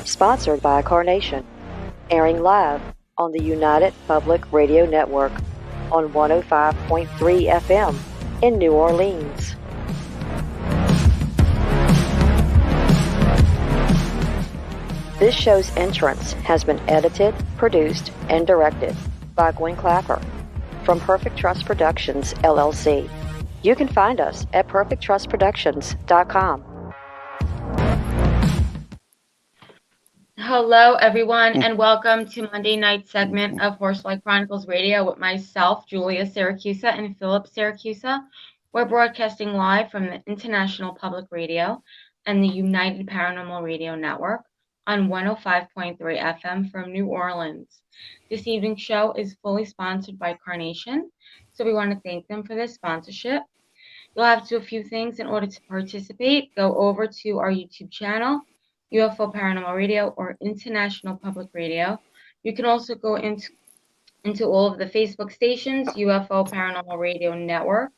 Sponsored by Carnation. Airing live on the United Public Radio Network on 105.3 FM in New Orleans. This show's entrance has been edited, produced, and directed by Gwen from Perfect Trust Productions, LLC. You can find us at perfecttrustproductions.com. Hello, everyone, and welcome to Monday night segment of Horsefly Chronicles Radio with myself, Julia Syracusa, and Philip Syracusa. We're broadcasting live from the International Public Radio and the United Paranormal Radio Network on 105.3 FM from New Orleans. This evening's show is fully sponsored by Carnation, so we want to thank them for this sponsorship. You'll have to do a few things in order to participate. Go over to our YouTube channel, UFO Paranormal Radio or International Public Radio. You can also go into all of the Facebook stations, UFO Paranormal Radio Network,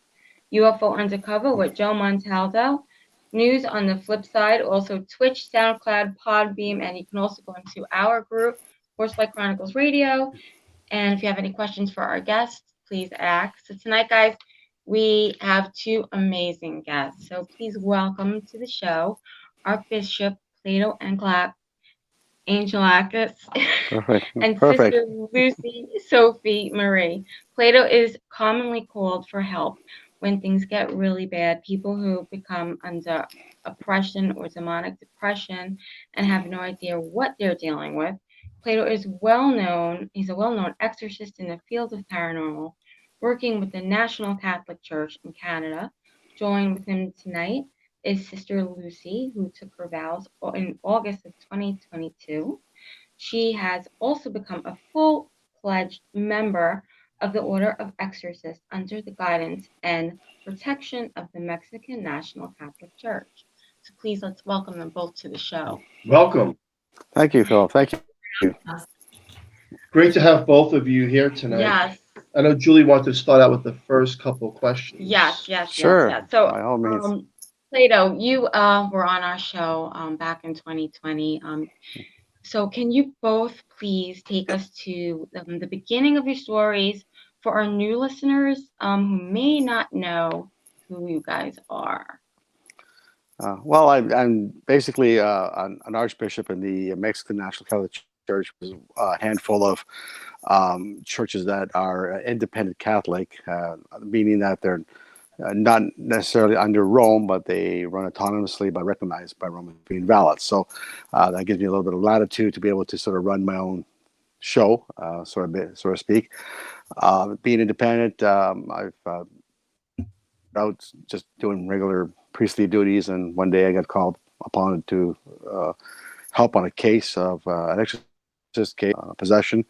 UFO Undercover with Joe Montaldo, News on the Flip Side, also Twitch, SoundCloud, Podbeam, and you can also go into our group, Horsefly Chronicles Radio. And if you have any questions for our guests, please ask. So tonight, guys, we have two amazing guests. So please welcome to the show Archbishop Plato Angelakis and Sister Lucie Sophie Marie. Plato is commonly called for help when things get really bad. People who become under oppression or demonic depression and have no idea what they're dealing with. Plato is well-known. He's a well-known exorcist in the field of paranormal, working with the National Catholic Church in Canada. Joined with him tonight is Sister Lucie, who took her vows in August of 2022. She has also become a full-fledged member of the Order of Exorcists under the guidance and protection of the Mexican National Catholic Church. So please let's welcome them both to the show. Welcome. Thank you, Phil. Thank you. Great to have both of you here tonight. Yes. I know Julie wanted to start out with the first couple of questions. Yes. Sure. Yes. So, by all means. Plato, you were on our show back in 2020. So can you both please take us to the beginning of your stories for our new listeners who may not know who you guys are? Well, I'm basically an archbishop in the Mexican National Catholic Church, which is a handful of churches that are independent Catholic, meaning that they're not necessarily under Rome, but they run autonomously, but recognized by Rome as being valid. So that gives me a little bit of latitude to be able to sort of run my own show, so to speak. Being independent, I've out just doing regular priestly duties, and one day I got called upon to help on a case of an exorcist case, possession.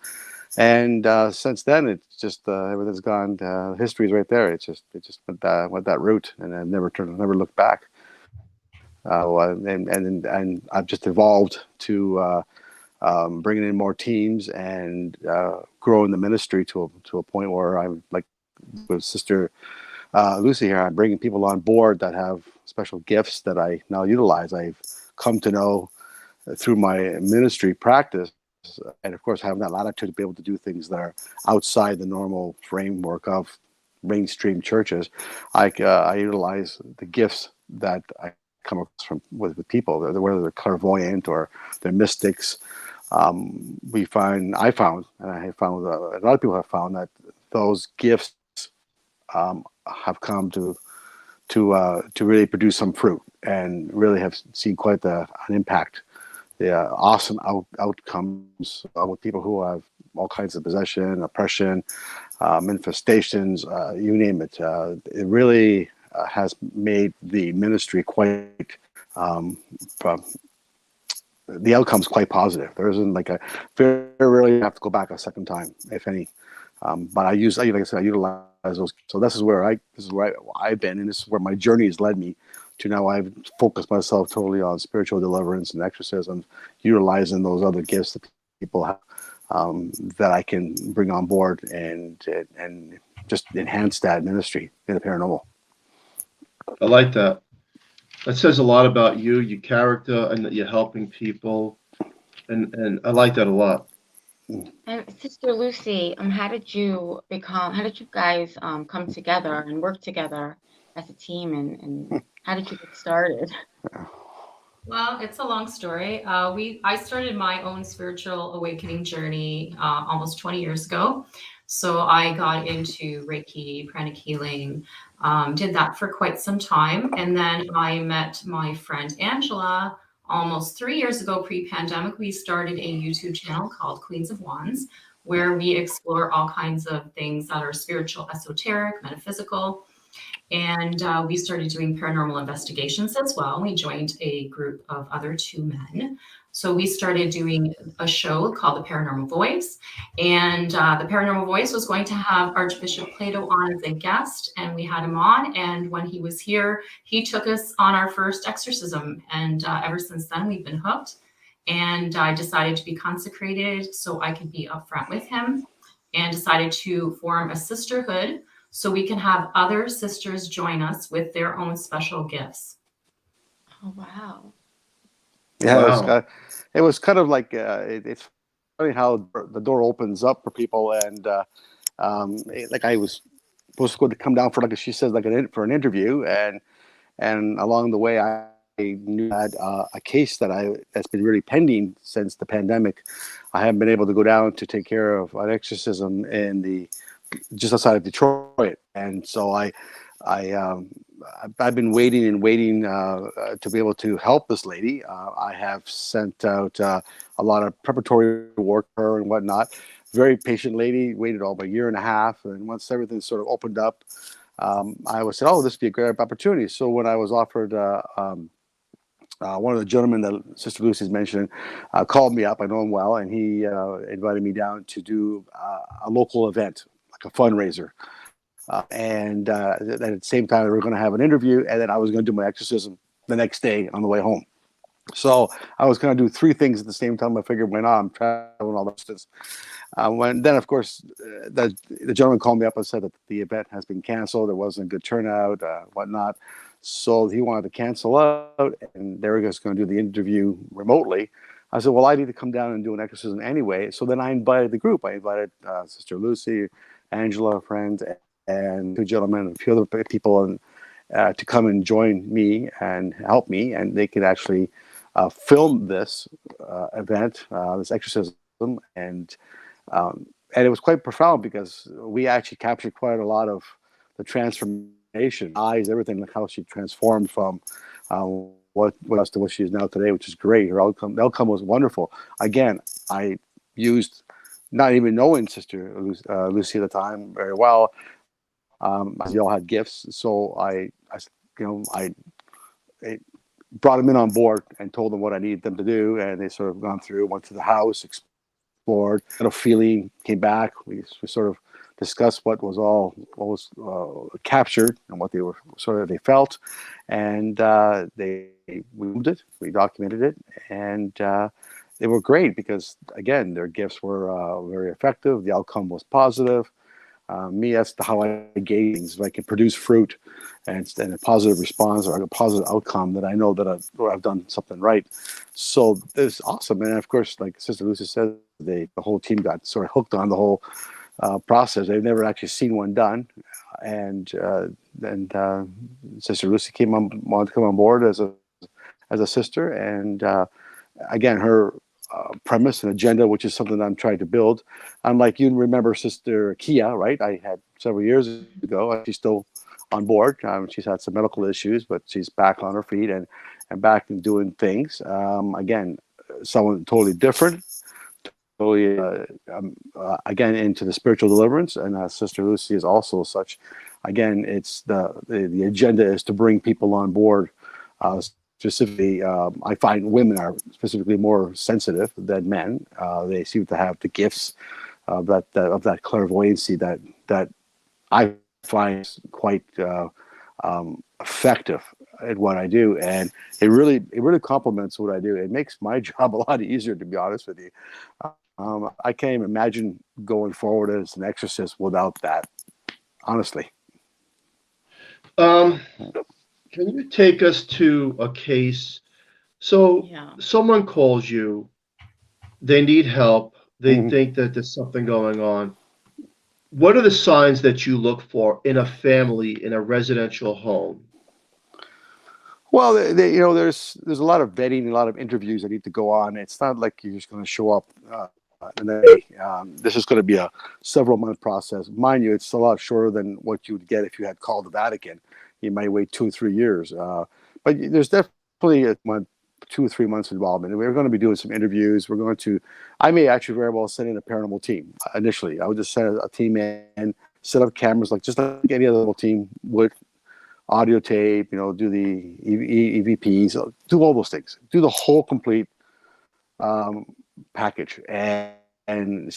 And since then, it's just everything's gone. History's right there. It just went that route, and I've never looked back. And I've just evolved to bringing in more teams and growing the ministry to a point where I'm like with Sister Lucie here. I'm bringing people on board that have special gifts that I now utilize. I've come to know through my ministry practice. And of course, having that latitude to be able to do things that are outside the normal framework of mainstream churches, I utilize the gifts that I come across with people, whether they're clairvoyant or they're mystics. I found, and a lot of people have found that those gifts have come to really produce some fruit and really have seen quite an impact. The awesome outcomes with people who have all kinds of possession, oppression, manifestations, you name it. It really has made the ministry quite, the outcome's quite positive. There isn't like very rarely have to go back a second time, if any. But I utilize those. So this is where I've been, and this is where my journey has led me to now. I've focused myself totally on spiritual deliverance and exorcism, utilizing those other gifts that people have that I can bring on board and just enhance that ministry in the paranormal. I like that. That says a lot about you, your character, and that you're helping people. and I like that a lot. And Sister Lucy, how did you guys come together and work together as a team, and how did you get started? Well, it's a long story. I started my own spiritual awakening journey almost 20 years ago. So I got into Reiki, pranic healing, did that for quite some time. And then I met my friend Angela almost 3 years ago, pre-pandemic. We started a YouTube channel called Queens of Wands, where we explore all kinds of things that are spiritual, esoteric, metaphysical. And we started doing paranormal investigations as well. We joined a group of other two men. So we started doing a show called The Paranormal Voice. And The Paranormal Voice was going to have Archbishop Plato on as a guest. And we had him on. And when he was here, he took us on our first exorcism. And ever since then, we've been hooked. And I decided to be consecrated so I could be upfront with him, and decided to form a sisterhood so we can have other sisters join us with their own special gifts. Oh, wow. Yeah, Wow. it was kind of like it's funny how the door opens up for people, and like I was supposed to go to come down for, like she says, like for an interview, and along the way I knew I had a case that's been really pending since the pandemic. I haven't been able to go down to take care of an exorcism just outside of Detroit, and so I've been waiting and waiting to be able to help this lady. I have sent out a lot of preparatory work for her and whatnot. Very patient lady, waited all of a year and a half, and once everything sort of opened up, I was said, "Oh, this would be a great opportunity." So when I was offered, one of the gentlemen that Sister Lucy's mentioned called me up. I know him well, and he invited me down to do a local event, like a fundraiser. And at the same time, we were going to have an interview, and then I was going to do my exorcism the next day on the way home. So I was going to do three things at the same time. I figured, why not? I'm traveling all this distance. Then, of course, the gentleman called me up and said that the event has been canceled. There wasn't a good turnout, whatnot. So he wanted to cancel out, and they were just going to do the interview remotely. I said, well, I need to come down and do an exorcism anyway. So then I invited the group. I invited Sister Lucy, Angela, a friend, and two gentlemen, and a few other people, and to come and join me and help me. And they could actually film this event, this exorcism. And it was quite profound because we actually captured quite a lot of the transformation, eyes, everything, like how she transformed from what was to what she is now today, which is great. The outcome was wonderful. Again, I used, not even knowing Sister Lucy at the time very well. They all had gifts, so I brought them in on board and told them what I needed them to do, and they sort of gone through, went to the house, explored, had a feeling, came back. We sort of discussed what was captured and what they felt, and we moved it, we documented it, and they were great because, again, their gifts were very effective. The outcome was positive. Me, that's how I gauge things. If I can produce fruit and a positive response or a positive outcome, that I know that I've done something right. So it's awesome. And of course, like Sister Lucy said, the whole team got sort of hooked on the whole process. They've never actually seen one done. And Sister Lucy wanted to come on board as a sister. And again, her premise and agenda, which is something that I'm trying to build. Unlike you remember Sister Kia, right? I had several years ago. She's still on board. She's had some medical issues, but she's back on her feet and back and doing things. Again, someone totally different. Totally, again, into the spiritual deliverance, and Sister Lucy is also such. Again, it's the agenda is to bring people on board. Specifically, I find women are specifically more sensitive than men. They seem to have the gifts of that clairvoyancy that I find quite effective at what I do, and it really complements what I do. It makes my job a lot easier, to be honest with you. I can't even imagine going forward as an exorcist without that, honestly. Can you take us to a case? So Yeah. someone calls you they need help, they Mhm. think that there's something going on. What are the signs that you look for in a family in a residential home? Well, there's a lot of vetting, a lot of interviews that need to go on. It's not like you're just going to show up and then this is going to be a several month process. Mind you, it's a lot shorter than what you would get if you had called the Vatican. You might wait 2 or 3 years, but there's definitely a month, 2 or 3 months involvement. And we're going to be doing some interviews. I may actually very well send in a paranormal team initially. I would just send a team in, set up cameras like just like any other little team would. Audio tape, do the EVPs, do all those things, do the whole complete package, and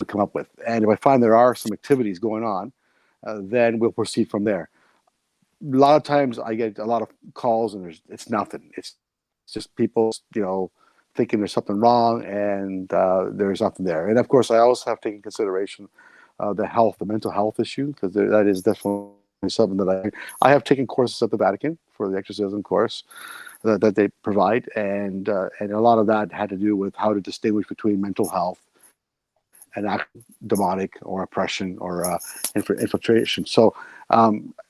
come up with. And if I find there are some activities going on, then we'll proceed from there. A lot of times I get a lot of calls and it's nothing. It's just people, thinking there's something wrong and there's nothing there. And of course, I also have to take in consideration the mental health issue, because that is definitely something that I have taken courses at the Vatican for the exorcism course that they provide, and a lot of that had to do with how to distinguish between mental health and demonic or oppression or infiltration. So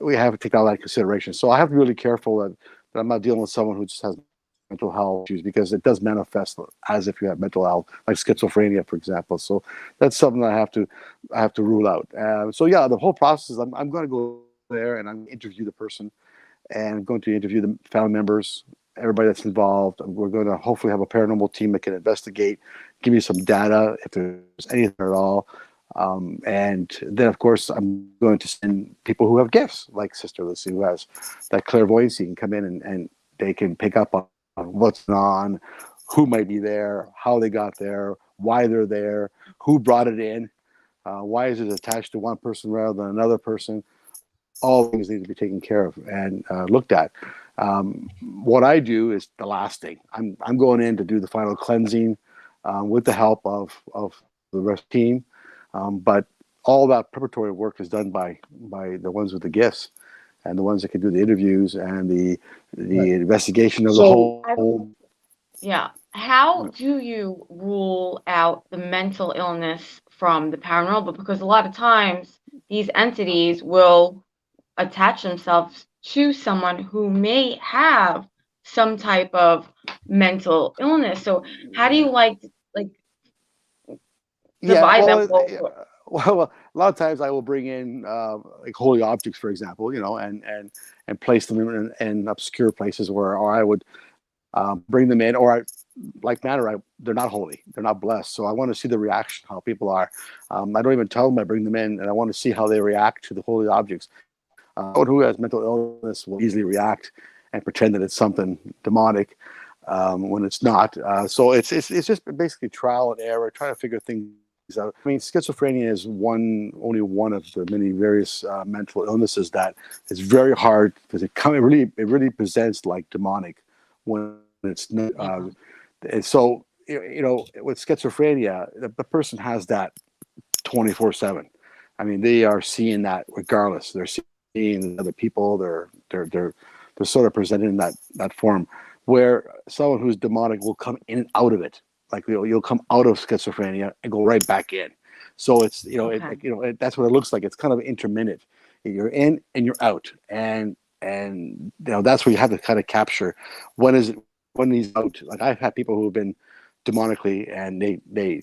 we have to take all that into consideration. So I have to be really careful that I'm not dealing with someone who just has mental health issues, because it does manifest as if you have mental health, like schizophrenia, for example. So that's something that I have to rule out. So yeah, the whole process is I'm going to go there and I'm going to interview the person, and I'm going to interview the family members, everybody that's involved. We're going to hopefully have a paranormal team that can investigate, give me some data if there's anything at all. And then, of course, I'm going to send people who have gifts, like Sister Lucie, who has that clairvoyancy, and come in and they can pick up on what's on, who might be there, how they got there, why they're there, who brought it in, why is it attached to one person rather than another person. All things need to be taken care of and looked at. What I do is the last thing. I'm going in to do the final cleansing with the help of the rest team, but all that preparatory work is done by the ones with the gifts and the ones that can do the interviews and the investigation of the whole. Yeah. How do you rule out the mental illness from the paranormal? Because a lot of times these entities will attach themselves to someone who may have some type of mental illness. So how do you divide them? Well, a lot of times I will bring in like holy objects, for example, and place them in obscure places where, or I would bring them in, or they're not holy, they're not blessed. So I want to see the reaction, how people are. I don't even tell them I bring them in, and I want to see how they react to the holy objects. Someone who has mental illness will easily react and pretend that it's something demonic when it's not. So it's just basically trial and error, trying to figure things out. I mean, schizophrenia is only one of the many various mental illnesses that is very hard, because it really presents like demonic when it's not. And so with schizophrenia, the person has that 24/7. I mean, they are seeing that regardless. They're seeing other people. They're sort of presented in that form, where someone who's demonic will come in and out of it. Like you'll come out of schizophrenia and go right back in. So it's that's what it looks like. It's kind of intermittent. You're in and you're out, and that's where you have to kind of capture when he's out. Like I've had people who have been demonically, and they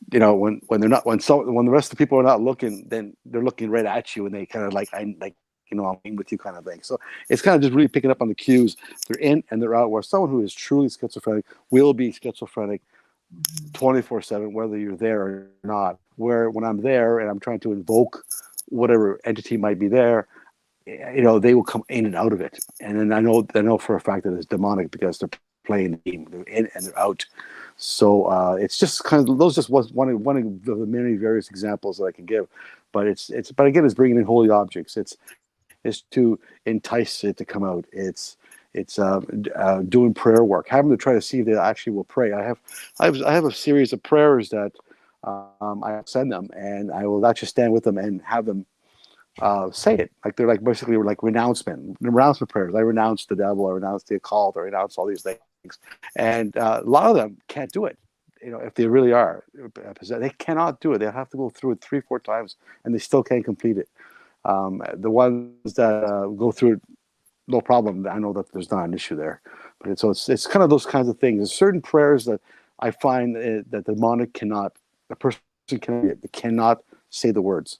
when the rest of the people are not looking, then they're looking right at you, and they kind of I'm in with you kind of thing. So it's kind of just really picking up on the cues. They're in and they're out, where someone who is truly schizophrenic will be schizophrenic 24/7, whether you're there or not. Where when I'm there and I'm trying to invoke whatever entity might be there, they will come in and out of it. And then I know for a fact that it's demonic, because they're playing the game. They're in and they're out. So it's just kind of, those just was one of the many various examples that I can give. But but again, it's bringing in holy objects. It's to entice it to come out. It's doing prayer work, having to try to see if they actually will pray. I have a series of prayers that I send them, and I will actually stand with them and have them say it. Like they're like basically like renouncement prayers. I renounce the devil, I renounce the occult, I renounce all these things. And a lot of them can't do it. if they really are possessed, they cannot do it. They have to go through it 3-4 times, and they still can't complete it. The ones that go through it, no problem. I know that there's not an issue there, but it's kind of those kinds of things. There's certain prayers that I find that the demonic the person cannot say the words.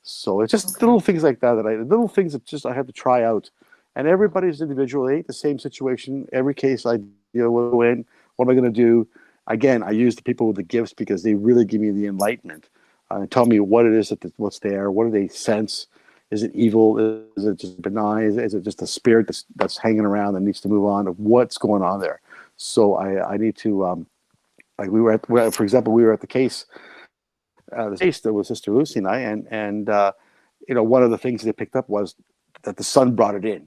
So it's just little things like that little things that just I have to try out. And everybody's individual. They ain't the same situation. Every case I deal with, what am I going to do? Again, I use the people with the gifts because they really give me the enlightenment and tell me what it is what's there. What do they sense? Is it evil? Is it just benign? Is it just a spirit that's hanging around that needs to move on? What's going on there? So I need to for example, we were at the case that was Sister Lucie and I, and one of the things they picked up was that the son brought it in,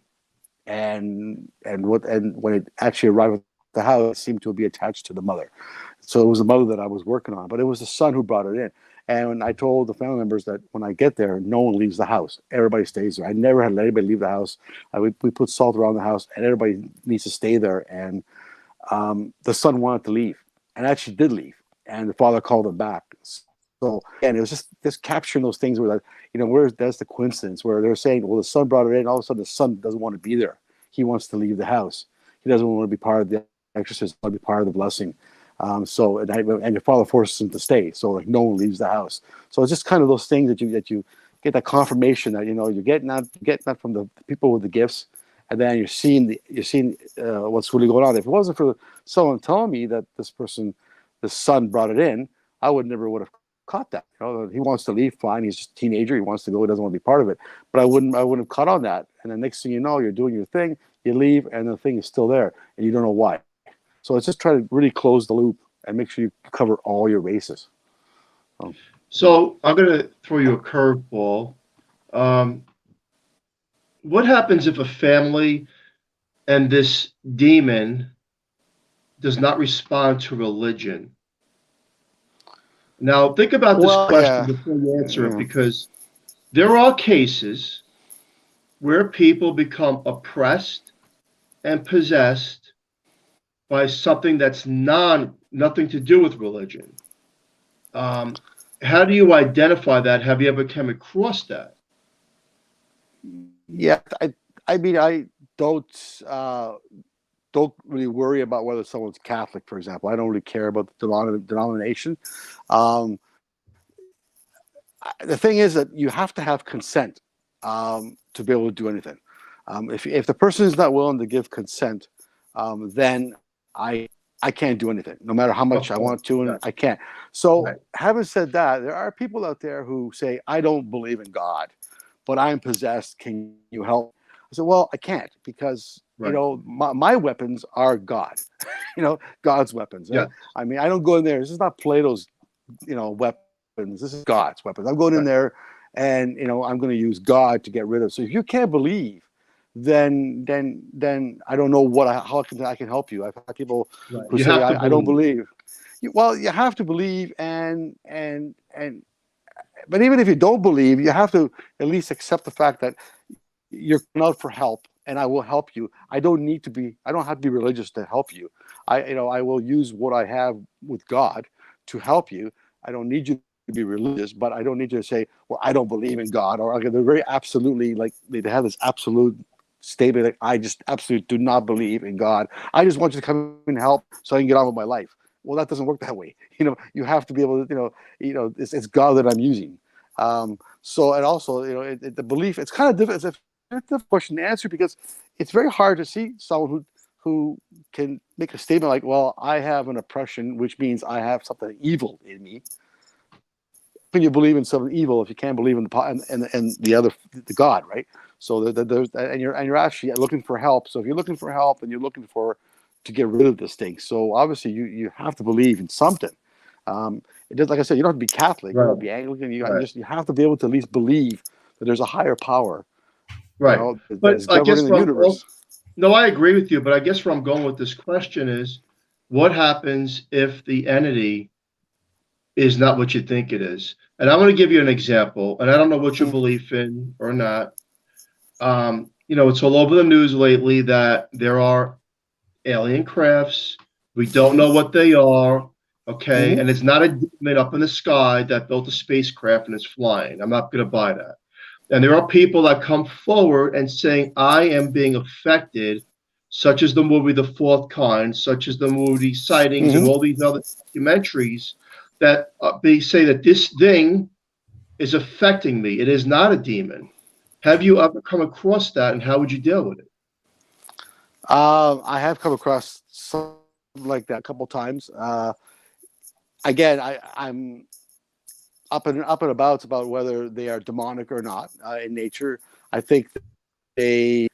and when it actually arrived at the house, it seemed to be attached to the mother. So it was the mother that I was working on, but it was the son who brought it in. And I told the family members that when I get there, no one leaves the house. Everybody stays there. I never had anybody leave the house. We put salt around the house, and everybody needs to stay there. And the son wanted to leave, and actually did leave. And the father called him back. So, and it was just capturing those things where, that's the coincidence where they're saying, well, the son brought it in. All of a sudden, the son doesn't want to be there. He wants to leave the house. He doesn't want to be part of the exorcism, want to be part of the blessing. And your father forces him to stay. So no one leaves the house. So it's just kind of those things that you get that confirmation that you're getting that from the people with the gifts, and then you're seeing what's really going on. If it wasn't for someone telling me that the son brought it in, I would have caught that. He wants to leave, fine. He's just a teenager. He wants to go. He doesn't want to be part of it. But I wouldn't have caught on that. And the next thing you know, you're doing your thing. You leave, and the thing is still there, and you don't know why. So it's just try to really close the loop and make sure you cover all your bases. So I'm going to throw you a curveball. What happens if a family and this demon does not respond to religion? Now, think about this question before you answer it, because there are cases where people become oppressed and possessed by something that's nothing to do with religion. How do you identify that? Have you ever come across that? Yeah, I mean, I don't really worry about whether someone's Catholic, for example. I don't really care about the denomination. The thing is that you have to have consent to be able to do anything. If the person is not willing to give consent, then I can't do anything, no matter how much I want to, and I can't. So, having said that, there are people out there who say, I don't believe in God, but I'm possessed. Can you help? I said, well, I can't, because my weapons are God. God's weapons. Yeah. I mean, I don't go in there. This is not Plato's, weapons. This is God's weapons. I'm going in there, and I'm going to use God to get rid of. So if you can't believe, then I don't know how I can help you. I've had people who say I don't believe. Well, you have to believe, and but even if you don't believe, you have to at least accept the fact that you're out for help, and I will help you. I don't have to be religious to help you. I will use what I have with God to help you. I don't need you to be religious, but I don't need you to say, well, I don't believe in God, or they're very absolutely, like, they have this absolute statement that I just absolutely do not believe in God. I just want you to come and help so I can get on with my life. Well, that doesn't work that way. You have to be able to, it's God that I'm using. So, and also, the belief, it's kind of difficult. It's a difficult question to answer, because it's very hard to see someone who can make a statement like, well, I have an oppression, which means I have something evil in me. Can you believe in something evil if you can't believe in the God, right? So you're actually looking for help. So if you're looking for help, and you're looking to get rid of this thing, so obviously you have to believe in something. It does, like I said, you don't have to be Catholic, you don't have to be Anglican. You have to be able to at least believe that there's a higher power, right? But I guess the universe. No, I agree with you. But I guess where I'm going with this question is, what happens if the entity is not what you think it is? And I'm going to give you an example, and I don't know what you believe in or not. It's all over the news lately that there are alien crafts. We don't know what they are. okay? And it's not a demon up in the sky that built a spacecraft and is flying. I'm not going to buy that. And there are people that come forward and saying, I am being affected, such as the movie The Fourth Kind, such as the movie Sightings and all these other documentaries that they say that this thing is affecting me. It is not a demon. Have you ever come across that, and how would you deal with it? I have come across something like that a couple times. Again, I'm up and about whether they are demonic or not in nature. I think it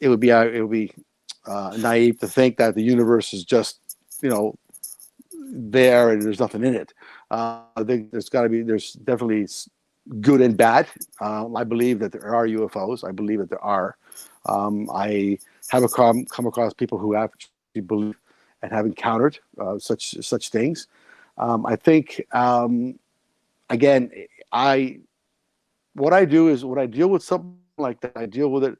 would be naive to think that the universe is just there and there's nothing in it. I think there's definitely good and bad. I believe that there are UFOs. I believe that there are. I have come across people who actually believe and have encountered such things. I think again, what I do is when I deal with something like that, I deal with it.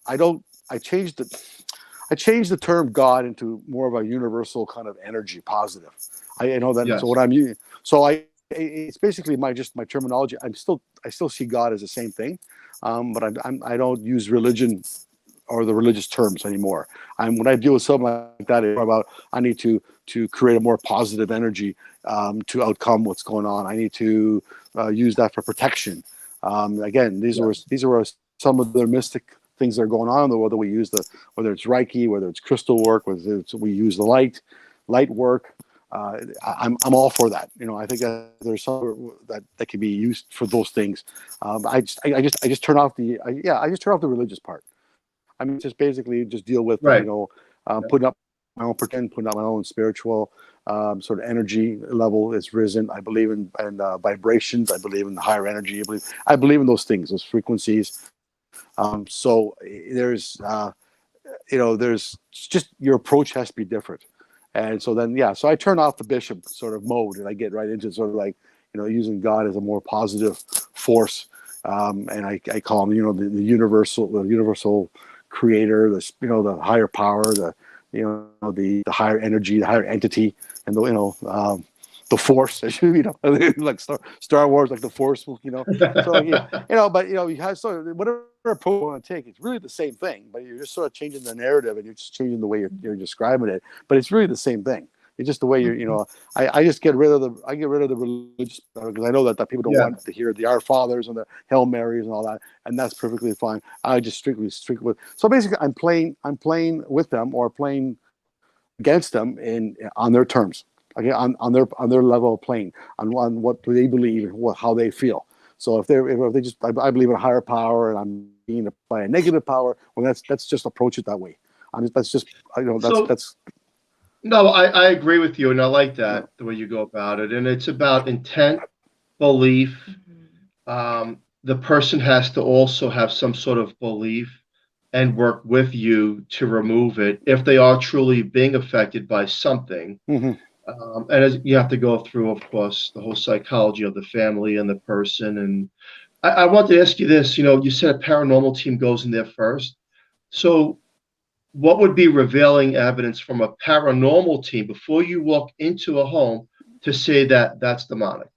I change the term God into more of a universal kind of energy, positive. I know that. Yes. So what I'm using. So it's basically my terminology. I still see God as the same thing, but I don't use religion or the religious terms anymore. When I deal with something like that, it's about I need to create a more positive energy to outcome what's going on. I need to use that for protection. Again, these are some of the mystic things that are going on in the world that we use, whether it's Reiki, whether it's crystal work, whether we use the light work. I'm all for that. I think that there's some that can be used for those things. I just turn off the religious part. I mean, just basically just deal with putting up my own spiritual sort of energy level is risen. I believe in vibrations. I believe in the higher energy. I believe in those things, those frequencies. So there's just your approach has to be different. And so then, so I turn off the bishop sort of mode and I get right into sort of like, using God as a more positive force. And I call him, the universal creator, the higher power, the higher energy, the higher entity, and the force, like Star Wars, like the force, So but you have whatever approach you want to take, it's really the same thing, but you're just sort of changing the narrative and you're just changing the way you're describing it. But it's really the same thing. It's just the way I just get rid of the religious, because I know that people don't want to hear the Our Fathers and the Hail Marys and all that, and that's perfectly fine. I just strictly with. So basically, I'm playing with them or playing against them on their terms. Okay, on their level of playing, on what they believe and how they feel. So if they just I believe in a higher power and I'm being by a negative power, well that's just approach it that way. No, I agree with you, and I like that the way you go about it. And it's about intent, belief. The person has to also have some sort of belief and work with you to remove it if they are truly being affected by something. And as you have to go through, of course, the whole psychology of the family and the person. And I want to ask you this, you said a paranormal team goes in there first. So what would be revealing evidence from a paranormal team before you walk into a home to say that that's demonic?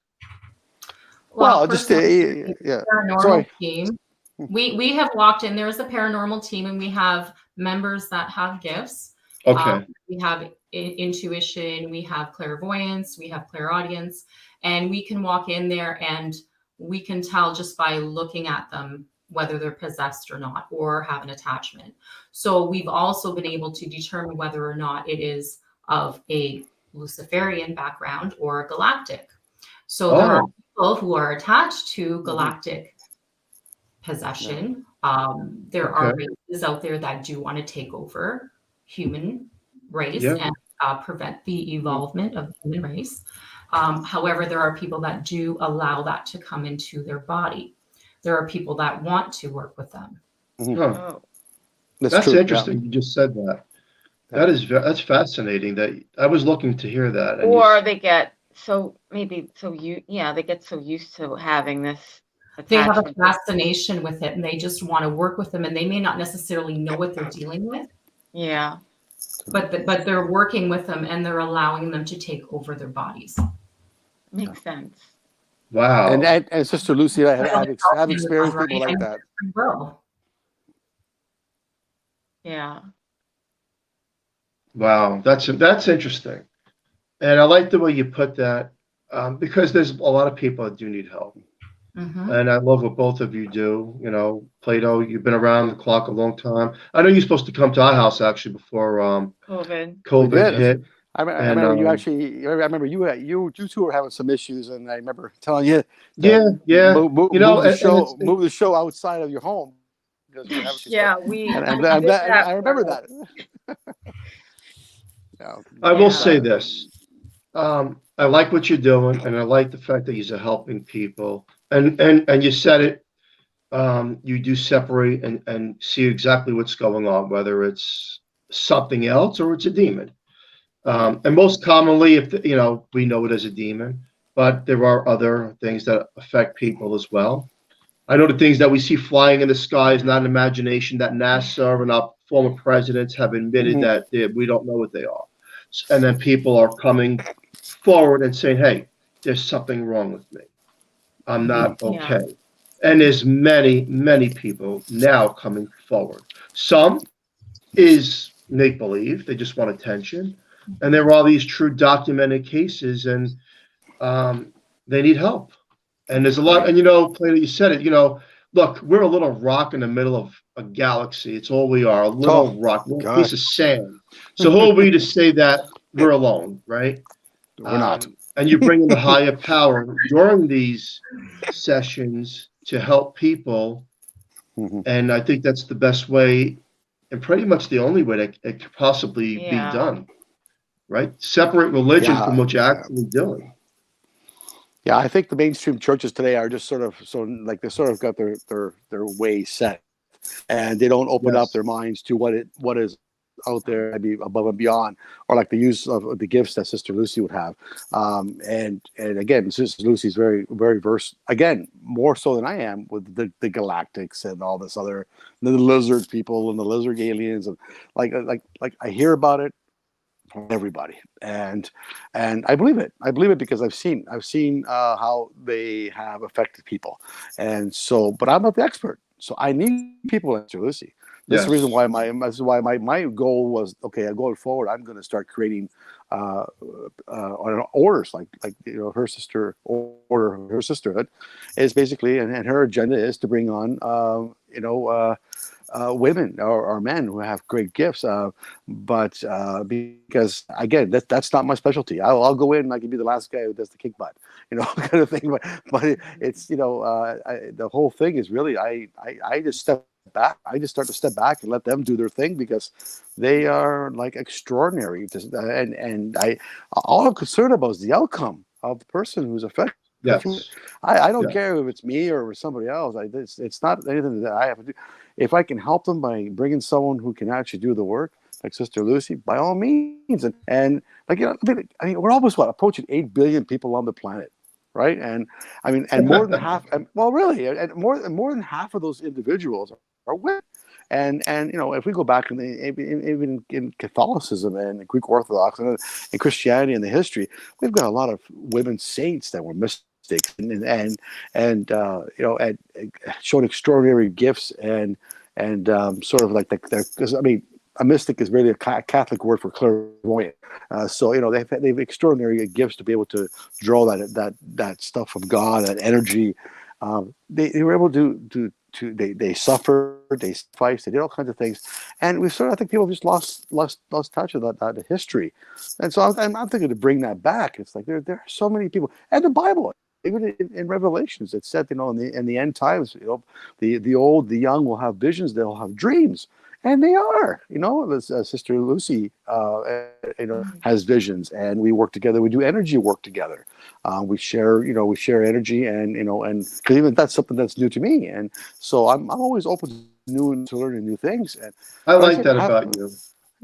Well, just paranormal team. We have walked in. There's a paranormal team, and we have members that have gifts. Okay. We have intuition, we have clairvoyance, we have clairaudience, and we can walk in there and we can tell just by looking at them whether they're possessed or not, or have an attachment. So we've also been able to determine whether or not it is of a Luciferian background or galactic. So there are people who are attached to galactic possession. There are races out there that do want to take over human race and prevent the evolvement of the human race. However, there are people that do allow that to come into their body. There are people that want to work with them. That's interesting. You just said that. That's fascinating. That I was looking to hear that. Or they get they get so used to having this. They have a fascination with it, and they just want to work with them, and they may not necessarily know what they're dealing with. Yeah. but they're working with them and they're allowing them to take over their bodies. Makes sense. Wow. And Sister Lucie, I have experienced people like that. Well, Yeah. Wow. That's interesting. And I like the way you put that, because there's a lot of people that do need help. mhm. And I love what both of you do. You know, Plato, you've been around the clock a long time. I know you're supposed to come to our house actually before COVID. We COVID did. hit. I remember you actually. I remember you two were having some issues, and I remember telling you, Yeah. move You know, the and show, move the show outside of your home because you have. Yeah, we. And I'm did glad. that I remember for- that. Yeah. I will Yeah. say this. I like what you're doing, and I like the fact that you're helping people. And you said it. You do separate and see exactly what's going on, whether it's something else or it's a demon. And most commonly, if we know it as a demon, but there are other things that affect people as well. I know the things that we see flying in the sky is not an imagination, that NASA and our former presidents have admitted Mhm. that we don't know what they are. And then people are coming forward and saying, hey, there's something wrong with me. I'm not okay. And there's many people now coming forward. Some is make-believe. They just want attention. And there are these true documented cases, and they need help. And there's a lot, and Plato, you said it, look, we're a little rock in the middle of a galaxy. It's all we are, a little rock, a little piece of sand. So who are we to say that we're alone, right? We're not. And you bring in the higher power during these sessions to help people. Mhm. And I think that's the best way, and pretty much the only way that it could possibly be Yeah. done, right? Separate religion Yeah, from what you're yeah. actually doing. Yeah, I think the mainstream churches today are just sort of they sort of got their way set, and they don't open up Yes. their minds to what is out there, maybe above and beyond, or like the use of the gifts that Sister Lucie would have. And again, Sister Lucie's very very versed, again, more so than I am, with the galactics and all this other, the lizard people and the lizard aliens, and like I hear about it from everybody, and I believe it. I believe it because I've seen how they have affected people, and so. But I'm not the expert, so I need people like Sister Lucie. This is the reason why my goal was, okay, going forward, I'm going to start creating orders, like her sister order, her sisterhood is basically, and her agenda is to bring on women or men who have great gifts, but because again, that's not my specialty. I'll go in and I can be the last guy who does the kick butt, kind of thing. But it's the whole thing is really I just step back. I just start to step back and let them do their thing because they are like extraordinary. And all I'm concerned about is the outcome of the person who's affected. Yes. I don't Yeah. care if it's me or somebody else. It's not anything that I have to do. If I can help them by bringing someone who can actually do the work, like Sister Lucie, by all means. And like, I mean, we're almost approaching 8 billion people on the planet, right? And I mean, and more than half, and more than half of those individuals are women. And if we go back even in Catholicism and Greek Orthodox and Christianity and the history, we've got a lot of women saints that were mystics and showed extraordinary gifts and sort of like because I mean, a mystic is really a Catholic word for clairvoyant. So they've extraordinary gifts to be able to draw that stuff from God, that energy. They were able to they suffered, they sacrificed, they did all kinds of things, and we sort of, I think people just lost touch of that history, and so I'm thinking to bring that back. It's like there are so many people, and the Bible, even in Revelations, it said in the end times, the old, the young will have visions, they'll have dreams, and they are, Sister Lucie, has visions, and we work together. We do energy work together. We share energy, and because even that's something that's new to me, and so I'm always open to learning new things. And I like that about you.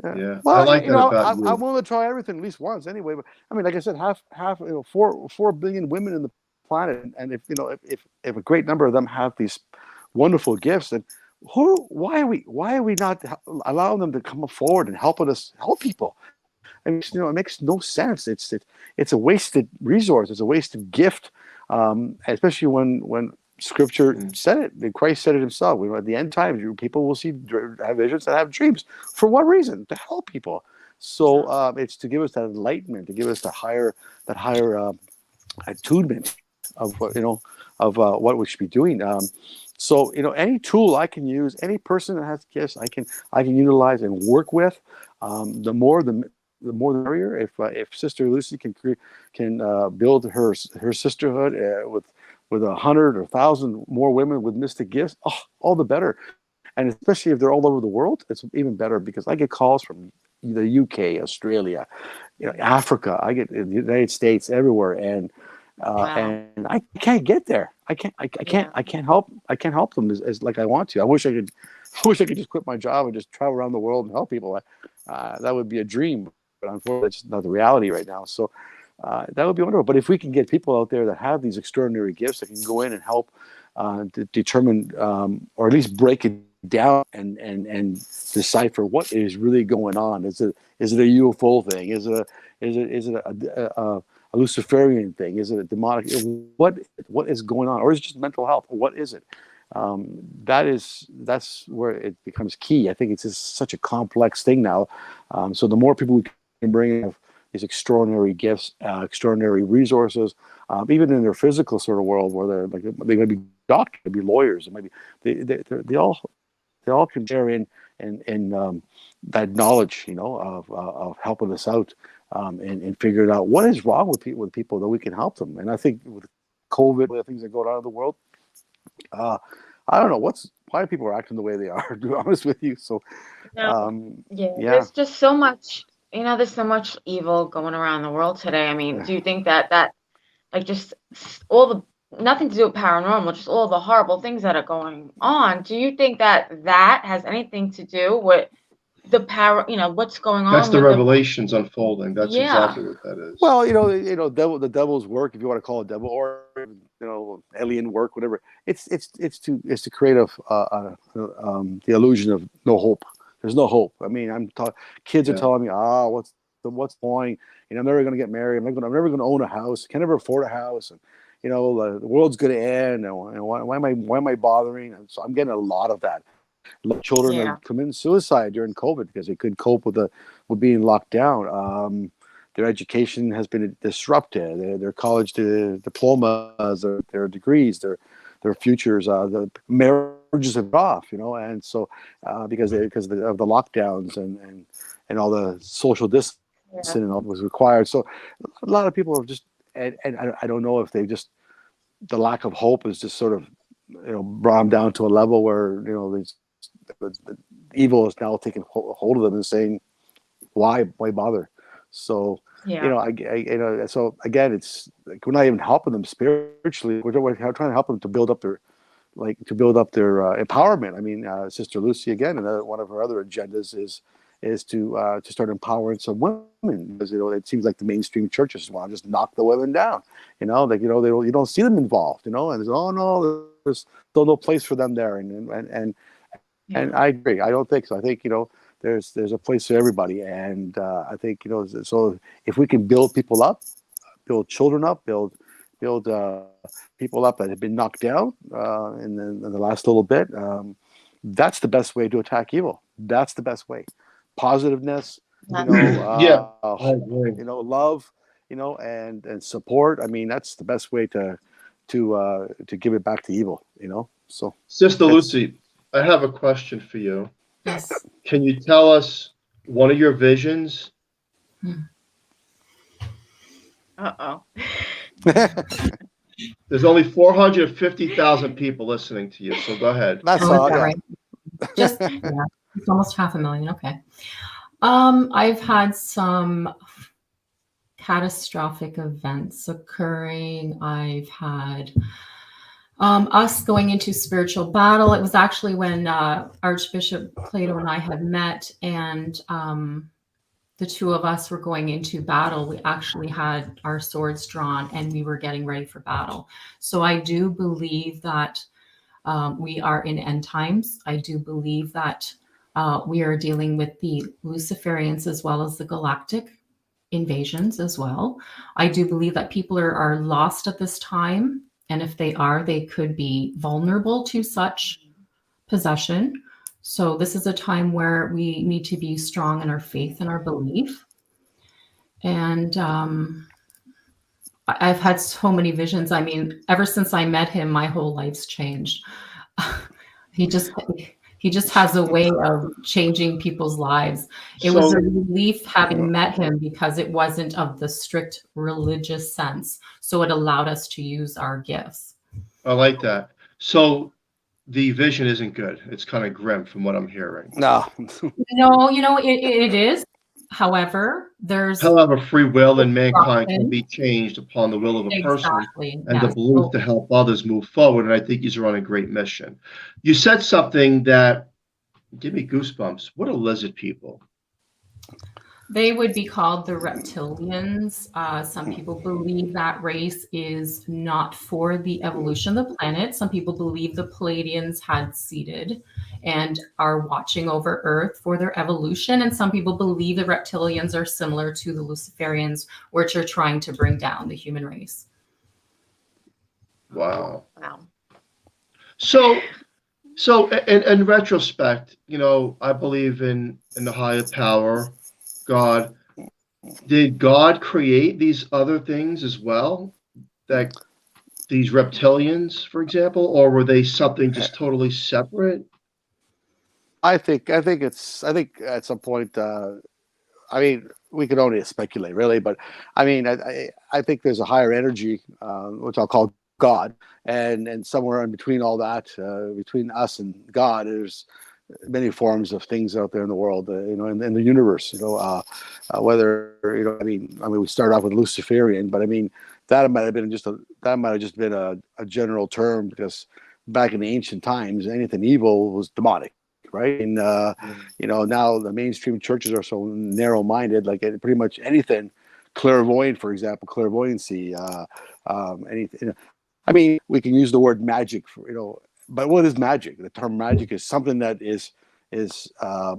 Yeah. Well, I like that about you. I'm willing to try everything at least once anyway. But I mean, like I said, half 4 billion women in the planet, and if a great number of them have these wonderful gifts, then why are we not allowing them to come forward and help people? I mean, it makes no sense. It's a wasted resource. It's a wasted gift, especially when Scripture said it. Christ said it himself. At the end times, people will have visions and have dreams. For what reason? To help people. So it's to give us that enlightenment, to give us that higher attunement of what we should be doing. So any tool I can use, any person that has gifts, I can utilize and work with. The more the merrier. If Sister Lucie can build her sisterhood with 100 or 1,000 more women with mystic gifts, all the better. And especially if they're all over the world, it's even better, because I get calls from the UK, Australia, Africa. I get in the United States, everywhere, and I can't get there. I can't help them as like I want to. I wish I could just quit my job and just travel around the world and help people. That would be a dream, but unfortunately, it's not the reality right now. So that would be wonderful. But if we can get people out there that have these extraordinary gifts that can go in and help determine, or at least break it down and decipher what is really going on. Is it a UFO thing? Is it a Luciferian thing? Is it a demonic? What is going on? Or is it just mental health? What is it? That's where it becomes key. I think it's just such a complex thing now. So the more people we can bring in these extraordinary gifts, extraordinary resources, even in their physical sort of world, where they may be doctors, they may be lawyers, they all can share in that knowledge, of helping us out, and figuring out what is wrong with people that we can help them. And I think with COVID, the things that go on in the world, I don't know why people are acting the way they are, to be honest with you. So, there's just so much, there's so much evil going around the world today. I mean, do you think that like just all the, nothing to do with paranormal, just all the horrible things that are going on, do you think that has anything to do with the what's going on? That's the revelations unfolding. That's exactly what that is. Well, the devil's work, if you want to call it devil, or alien work, whatever. It's to create the illusion of no hope. There's no hope. I mean, kids are telling me, what's the point? I'm never going to get married. I'm never going to own a house. Can never afford a house. And the world's going to end. And why am I bothering? And so I'm getting a lot of that. Children are committing suicide during COVID because they couldn't cope with being locked down. Their education has been disrupted. Their college diplomas, their degrees, their futures, the marriages have off. And so because of the lockdowns and all the social distancing and all that was required. So a lot of people have just, and I don't know if they just, the lack of hope is just sort of brought them down to a level where the evil is now taking hold of them and saying, why bother? So so again, it's like we're not even helping them spiritually. We're trying to help them to build up their empowerment. I mean, Sister Lucie, again, one of her other agendas is to start empowering some women, because it seems like the mainstream churches want to just knock the women down. You don't see them involved. And there's there's still no place for them there. And I agree. I don't think so. I think there's a place for everybody. And I think so if we can build people up, build children up, build people up that have been knocked down in the last little bit, that's the best way to attack evil. That's the best way. Positiveness, love, and support. I mean, that's the best way to give it back to evil. So, Sister Lucie, I have a question for you. Yes. Can you tell us one of your visions? There's only 450,000 people listening to you, so go ahead. That's all. Yeah. Right? Just it's almost 500,000. Okay. I've had some catastrophic events occurring. I've had us going into spiritual battle. It was actually when Archbishop Plato and I had met, and the two of us were going into battle. We actually had our swords drawn and we were getting ready for battle. So I do believe that We are in end times. I do believe that we are dealing with the Luciferians as well as the galactic invasions as well. I do believe that people are lost at this time. And if they are, they could be vulnerable to such possession. So this is a time where we need to be strong in our faith and our belief. And I've had so many visions. I mean, ever since I met him, my whole life's changed. He just has a way of changing people's lives. It was a relief having met him because it wasn't of the strict religious sense. So it allowed us to use our gifts. I like that. So the vision isn't good. It's kind of grim from what I'm hearing. No. No, it is. However, there's free will and mankind can be changed upon the will of a person and the belief to help others move forward. And I think he's on a great mission. You said something that gave me goosebumps. What are lizard people? They would be called the reptilians. Some people believe that race is not for the evolution of the planet. Some people believe the Palladians had seeded and are watching over Earth for their evolution. And some people believe the reptilians are similar to the Luciferians, which are trying to bring down the human race. Wow. So in retrospect, I believe in the higher power, God. Did God create these other things as well? That these reptilians, for example, or were they something just totally separate? I think at some point, I mean, we could only speculate really, but I mean, I think there's a higher energy, which I'll call God, and somewhere in between all that, between us and God, there's many forms of things out there in the world, in the universe, whether, I mean, we start off with Luciferian, but I mean, that might have just been a general term, because back in the ancient times, anything evil was demonic. Right. And, now the mainstream churches are so narrow minded, like pretty much anything clairvoyant, for example, clairvoyancy, anything. I mean, we can use the word magic for, but what is magic? The term magic is something that is a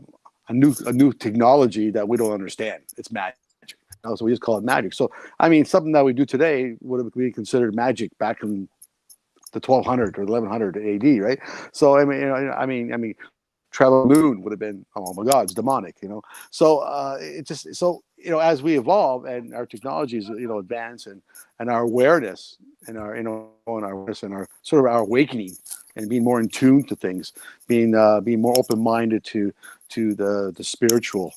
new technology that we don't understand. It's magic. So we just call it magic. So, I mean, something that we do today would be considered magic back in the 1200 or 1100 AD, right? So, I mean, travel the moon would have been, oh my God, it's demonic, So it just, as we evolve and our technologies, advance, and our awareness and our, and our awareness and our sort of our awakening and being more in tune to things, being more open-minded to the spiritual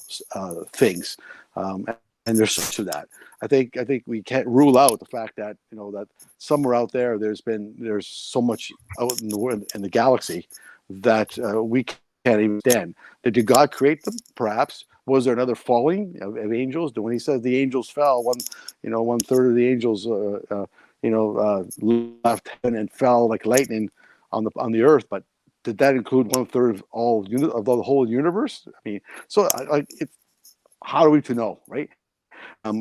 things, and there's so much of that. I think we can't rule out the fact that that somewhere out there there's so much out in the world, in the galaxy, that we can't even stand. Did God create them? Perhaps. Was there another falling of angels? When he says the angels fell, one third of the angels left heaven and fell like lightning on the earth. But did that include 1/3 of of the whole universe? I mean, so how are we to know, right?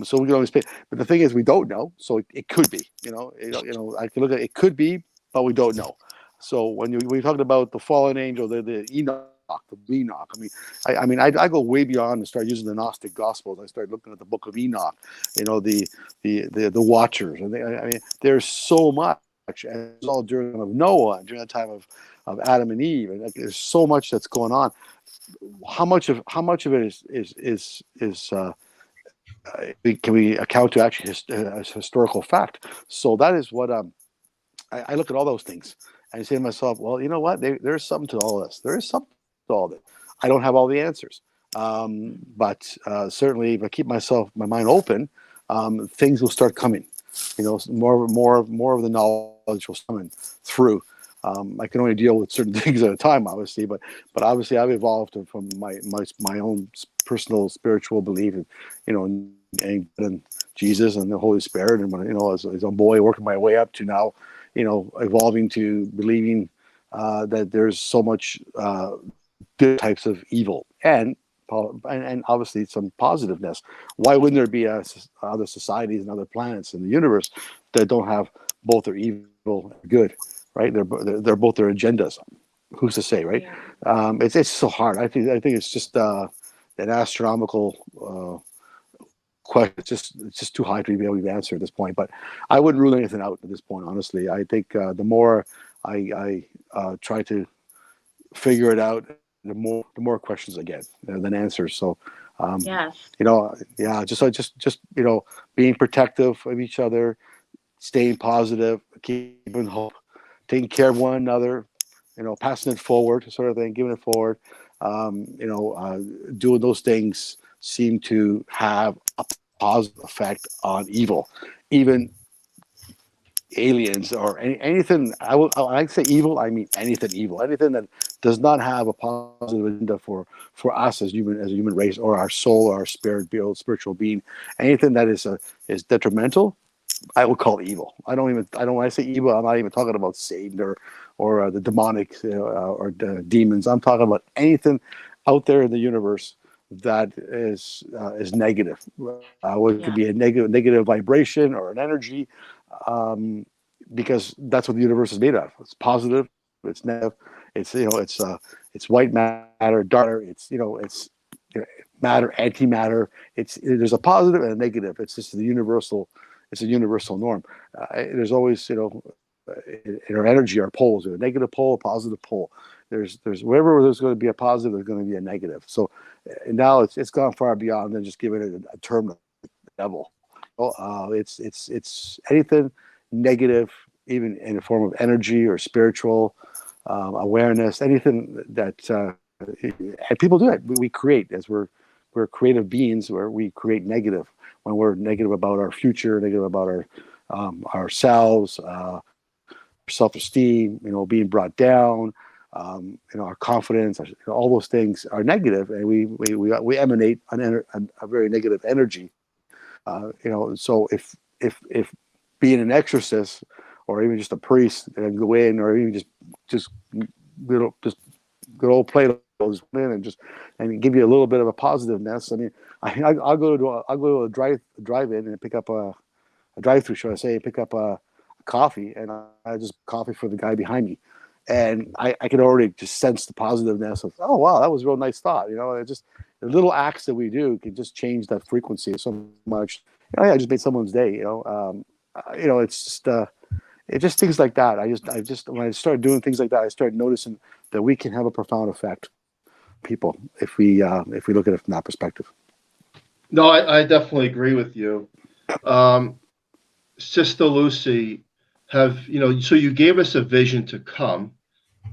So we can always pay, but the thing is, we don't know. So it could be, I can look at it, could be, but we don't know. So when you're talking about the fallen angel, the Enoch, I mean, I go way beyond and start using the Gnostic Gospels. I start looking at the Book of Enoch, the Watchers, and I mean, there's so much. And it's all during the time of Noah, during the time of Adam and Eve, and there's so much that's going on. How much of it is can we account to actually as historical fact? So that is what I look at all those things and I say to myself, well, you know what? There's something to all this. There is something to all this. I don't have all the answers, but certainly if I keep my mind open, things will start coming. More of the knowledge will come through. I can only deal with certain things at a time, obviously, but obviously I've evolved from my own personal spiritual belief, and Jesus and the Holy Spirit, and as a boy working my way up to now, evolving to believing that there's so much good types of evil and obviously some positiveness. Why wouldn't there be other societies and other planets in the universe that don't have both their evil and good? right? They're both their agendas. Who's to say, right? Yeah. It's so hard. I think it's just an astronomical question. It's just too high to be able to answer at this point. But I wouldn't rule anything out at this point, honestly. I think the more I try to figure it out, the more questions I get than answers. So, Yes. just being protective of each other, staying positive, keeping hope, taking care of one another, passing it forward, sort of thing, giving it forward. Doing those things seem to have a positive effect on evil, even aliens or anything. I say evil, I mean anything evil, anything that does not have a positive agenda for us as a human race, or our soul, or our spiritual being. Anything that is detrimental, I would call evil. When I say evil, I'm not even talking about Satan or the demonic or the demons. I'm talking about anything out there in the universe that is negative. It could be a negative vibration or an energy, because that's what the universe is made of. It's positive. It's negative. It's white matter, dark matter. It's matter, antimatter. There's a positive and a negative. It's just the universal. It's a universal norm. There's always, in our energy, our poles, a negative pole, a positive pole. There's wherever there's going to be a positive, there's going to be a negative. So now it's gone far beyond than just giving it a term of the devil. It's anything negative, even in the form of energy or spiritual awareness, anything that and people do it. We create, as we're creative beings, where we create negative. When we're negative about our future, negative about ourselves, self-esteem, being brought down, our confidence, all those things are negative, and we emanate a very negative energy. So if being an exorcist, or even just a priest, and go in, or even just good old Plato goes in and give you a little bit of a positiveness. I mean, I'll go to a drive-in and pick up a drive-through, should I say, pick up a coffee, and I just coffee for the guy behind me, and I can already just sense the positiveness of, oh wow, that was a real nice thought. It's just the little acts that we do can just change that frequency so much. I just made someone's day. It's just things like that. I just when I started doing things like that, I started noticing that we can have a profound effect on people if we look at it from that perspective. No, I definitely agree with you. Sister Lucie, so you gave us a vision to come,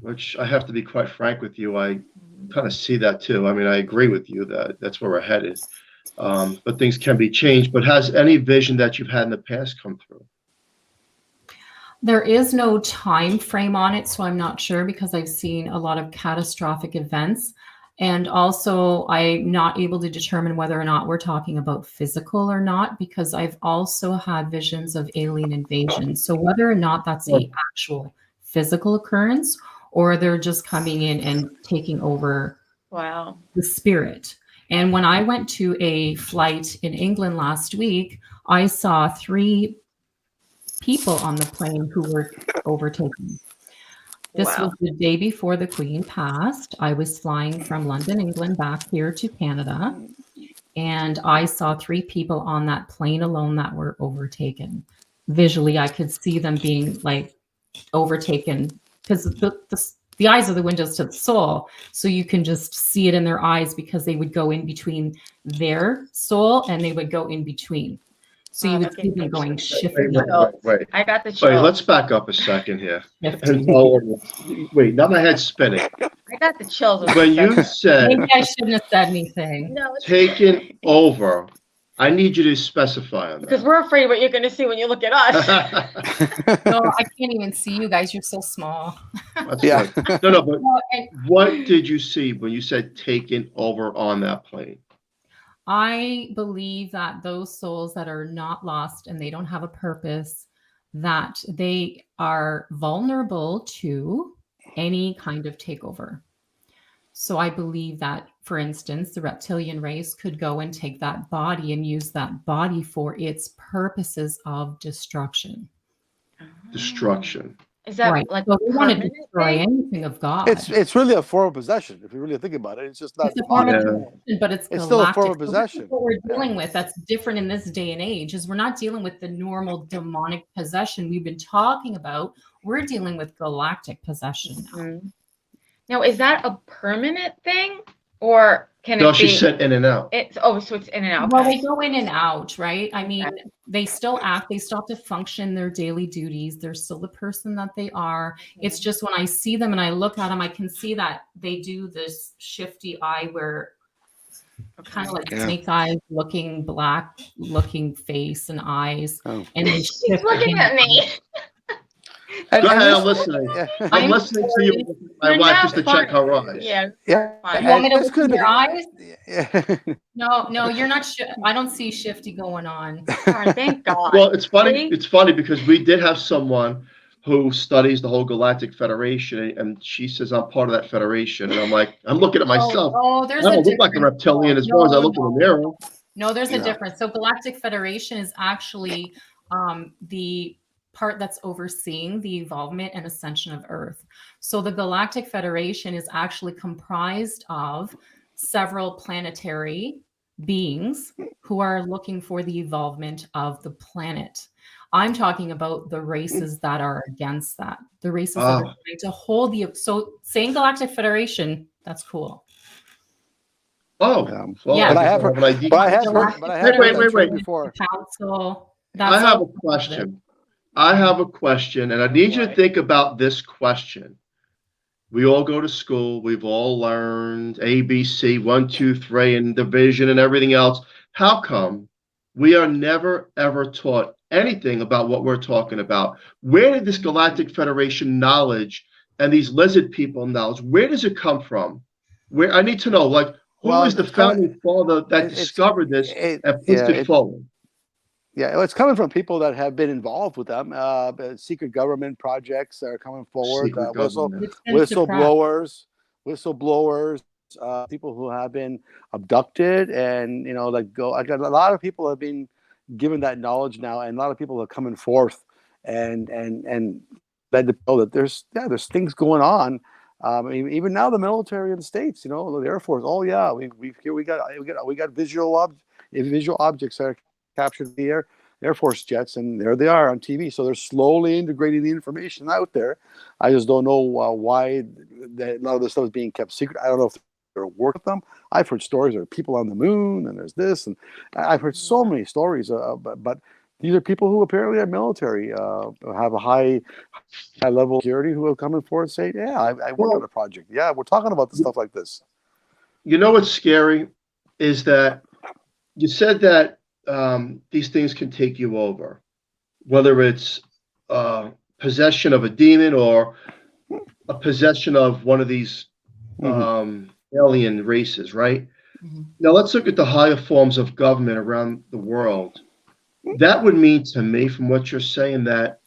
which I have to be quite frank with you, I kind of see that too. I mean, I agree with you that that's where we're headed. But things can be changed. But has any vision that you've had in the past come through? There is no time frame on it, so I'm not sure, because I've seen a lot of catastrophic events. And also, I'm not able to determine whether or not we're talking about physical or not, because I've also had visions of alien invasion. So whether or not that's an actual physical occurrence, or they're just coming in and taking over the spirit. And when I went to a flight in England last week, I saw 3 people on the plane who were overtaken. This was the day before the Queen passed. I was flying from London, England, back here to Canada, and I saw 3 people on that plane alone that were overtaken. Visually, I could see them being overtaken, because the eyes are the windows to the soul, so you can just see it in their eyes, because they would go in between their soul and they would go in between. So you would see them going shifting. Wait. I got the chills. Wait, let's back up a second here. Wait, now my head's spinning. I got the chills. When you said, maybe I shouldn't have said anything. No, taken over, I need you to specify on that. Because we're afraid what you're going to see when you look at us. No, I can't even see you guys. You're so small. Yeah. No, but what did you see when you said taken over on that plane? I believe that those souls that are not lost and they don't have a purpose, that they are vulnerable to any kind of takeover. So I believe that, for instance, the reptilian race could go and take that body and use that body for its purposes of destruction. Destruction. Is that Right. like So a we want to permanent destroy thing? anything of God. It's really a form of possession if you really think about it. It's just not It's a form of demonic. possession, but it's It's still a form galactic. of So this is possession. what we're dealing with that's different in this day and age is we're not dealing with the normal demonic possession we've been talking about. We're dealing with galactic possession now. Mhm. Now, is that a permanent thing, or can No, it she be? said in and out. So it's in and out. Well, Okay. they go in and out, right? I mean, Okay. they still act, they still have to function their daily duties. They're still the person that they are. It's just when I see them and I look at them, I can see that they do this shifty eye where kind of like Yeah. snake eyes, looking black, looking face and eyes. Oh. And they She's shift looking in. at me. Go ahead, I'm this- listening. yeah. I'm listening to you, my You're wife, not just to check funny. her eyes. Yeah. Yeah. Fine. You want me to This look could in be- your eyes? Yeah. No, you're not. I don't see shifty going on. All right, thank God. Well, it's funny. See? It's funny because we did have someone who studies the whole Galactic Federation, and she says I'm part of that federation, and I'm like, I'm looking at myself. Oh, I there's a don't look like a difference. reptilian as far as I look in the mirror. No, there's a Yeah. difference. So Galactic Federation is actually the part that's overseeing the evolvement and ascension of Earth. So the Galactic Federation is actually comprised of several planetary beings who are looking for the evolvement of the planet. I'm talking about the races that are against that. The races that are trying to hold so saying Galactic Federation, that's cool. Oh, well, Yeah. But I have heard. an idea. But I have heard. But I have Wait, heard that wait. term before. Council. I have a question. I have a question, and I need you to think about this question. We all go to school. We've all learned ABC, 1, 2, 3, and division and everything else. How come we are never, ever taught anything about what we're talking about? Where did this Galactic Federation knowledge and these lizard people knowledge, where does it come from? Where I need to know, like, who is the founding father that discovered this and pushed it forward? Yeah, it's coming from people that have been involved with them. Secret government projects are coming forward. Whistleblowers, people who have been abducted, and a lot of people have been given that knowledge now, and a lot of people are coming forth and led to know that there's things going on. Even now, the military in the States, the Air Force. Oh yeah, we got visual objects that are captured in the Air Force jets, and there they are on TV. So they're slowly integrating the information out there. I just don't know why a lot of this stuff is being kept secret. I don't know if they're working with them. I've heard stories there are people on the moon, and there's this, and I've heard so many stories. But these are people who apparently are military, have a high level of security, who are coming forward and say, "Yeah, I worked on a project. Yeah, we're talking about the stuff like this." You know what's scary is that you said that these things can take you over, whether it's possession of a demon or a possession of one of these alien races, right? Mm-hmm. Now let's look at the higher forms of government around the world. That would mean to me, from what you're saying, that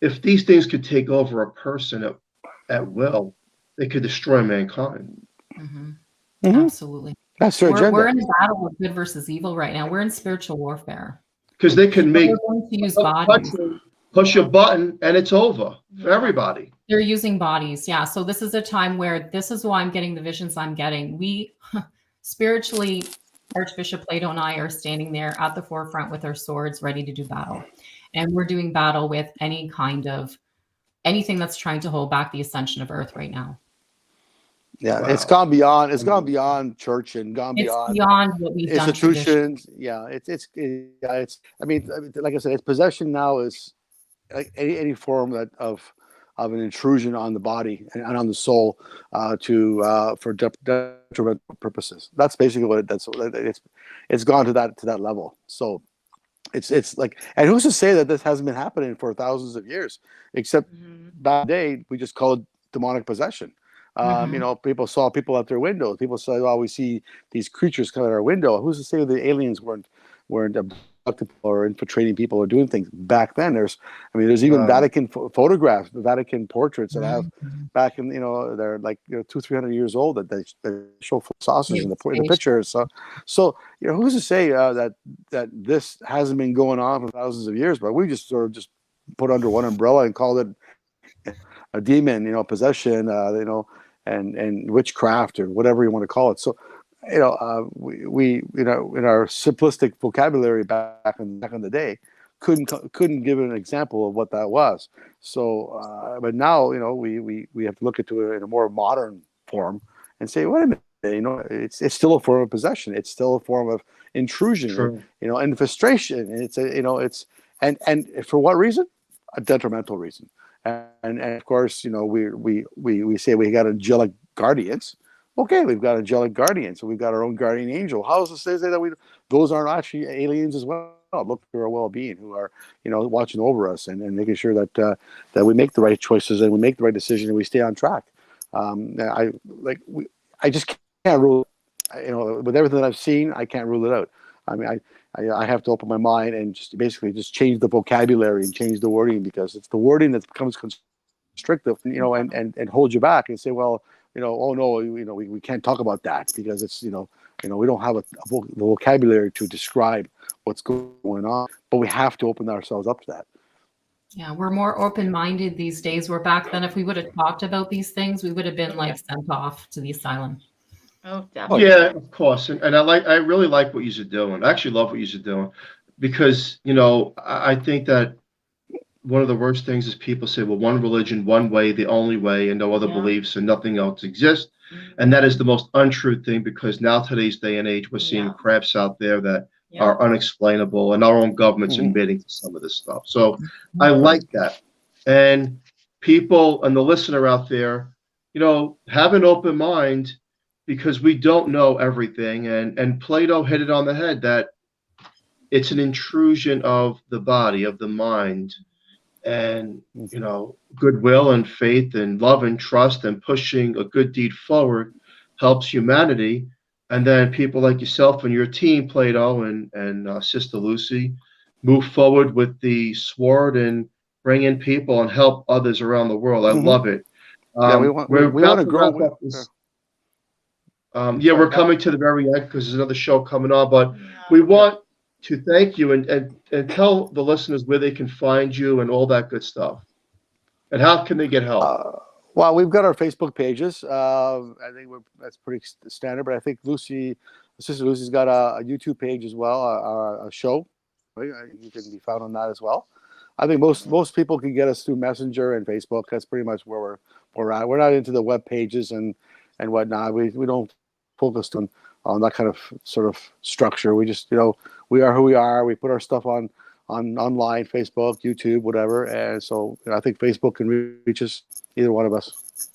if these things could take over a person at will, they could destroy mankind. Mm-hmm. Mm-hmm. Absolutely. That's their agenda. We're in a battle of good versus evil right now. We're in spiritual warfare. Because they can make push a button and it's over for everybody. They're using bodies. Yeah. So this is a time where this is why I'm getting the visions I'm getting. We spiritually, Archbishop Plato and I are standing there at the forefront with our swords ready to do battle. And we're doing battle with anything that's trying to hold back the ascension of Earth right now. Yeah, wow. It's gone beyond church and beyond what we've institutions. Done. It's. I mean, like I said, it's possession now is like any form of an intrusion on the body and on the soul for detrimental purposes. That's basically what it's gone to that level. So it's like, and who's to say that this hasn't been happening for thousands of years? Except back in the day, we just called it demonic possession. People saw people at their windows. People said, "Oh, we see these creatures come at our window." Who's to say the aliens weren't abducting or infiltrating people or doing things back then? There's even Vatican photographs, Vatican portraits that have back in they're like 200-300 years old that they show saucers in the pictures. So who's to say that this hasn't been going on for thousands of years? But we just sort of just put under one umbrella and called it a demon, possession, and witchcraft or whatever you want to call it. So, we in our simplistic vocabulary back in the day, couldn't give an example of what that was. So, but now, we have to look into it in a more modern form and say, wait a minute, it's still a form of possession. It's still a form of intrusion, True. infestation. And for what reason? A detrimental reason. And of course, we say we got angelic guardians. Okay, we've got angelic guardians, so we've got our own guardian angel. How is it say that those aren't actually aliens as well? Look for our well-being, who are watching over us and making sure that we make the right choices and we make the right decision and we stay on track. I just can't rule. With everything that I've seen, I can't rule it out. I mean, I have to open my mind and just change the vocabulary and change the wording, because it's the wording that becomes constrictive, and holds you back and say, well, oh no, we can't talk about that because it's, we don't have the vocabulary to describe what's going on, but we have to open ourselves up to that. Yeah, we're more open-minded these days. Where back then, if we would have talked about these things, we would have been sent off to the asylum. Oh, definitely. Yeah, of course. And I really like what you're doing. I actually love what you're doing, because, I think that one of the worst things is people say, well, one religion, one way, the only way, and no other beliefs, and nothing else exists. And that is the most untrue thing, because now, today's day and age, we're seeing crafts out there that are unexplainable, and our own government's admitting to some of this stuff. So I like that. And people and the listener out there, have an open mind, because we don't know everything. And Plato hit it on the head, that it's an intrusion of the body, of the mind, and, goodwill and faith and love and trust and pushing a good deed forward helps humanity. And then people like yourself and your team, Plato and Sister Lucie, move forward with the sword and bring in people and help others around the world. I love it. We want to grow. We're coming to the very end, because there's another show coming on, but we want to thank you and tell the listeners where they can find you and all that good stuff. And how can they get help? Well, we've got our Facebook pages. I think that's pretty standard, but I think Sister Lucie's got a YouTube page as well, a show. Right? You can be found on that as well. I think most people can get us through Messenger and Facebook. That's pretty much where we're at. We're not into the web pages and whatnot. We don't focus on that kind of sort of structure. We just, we are who we are. We put our stuff on online, Facebook, YouTube, whatever. And so I think Facebook can reach us, either one of us.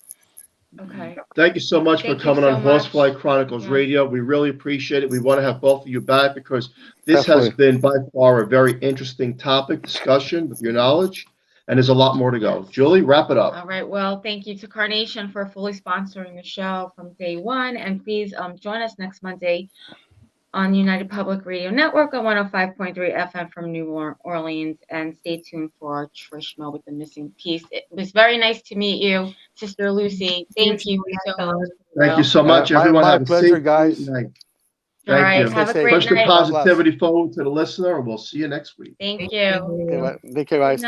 Okay. Thank you so much for coming on Horsefly Chronicles Radio. We really appreciate it. We want to have both of you back, because this has been by far a very interesting topic, discussion with your knowledge. And there's a lot more to go. Julie, wrap it up. All right. Well, thank you to Carnation for fully sponsoring the show from day one. And please join us next Monday on United Public Radio Network on 105.3 FM from New Orleans. And stay tuned for Trishma with the missing piece. It was very nice to meet you, Sister Lucie. Thank you so much. Thank you so much, everyone. My have pleasure, a safe guys. night. All right. Thank you. Have a great Push the night. positivity forward to the listener, and we'll see you next week. Thank you. Take care, guys.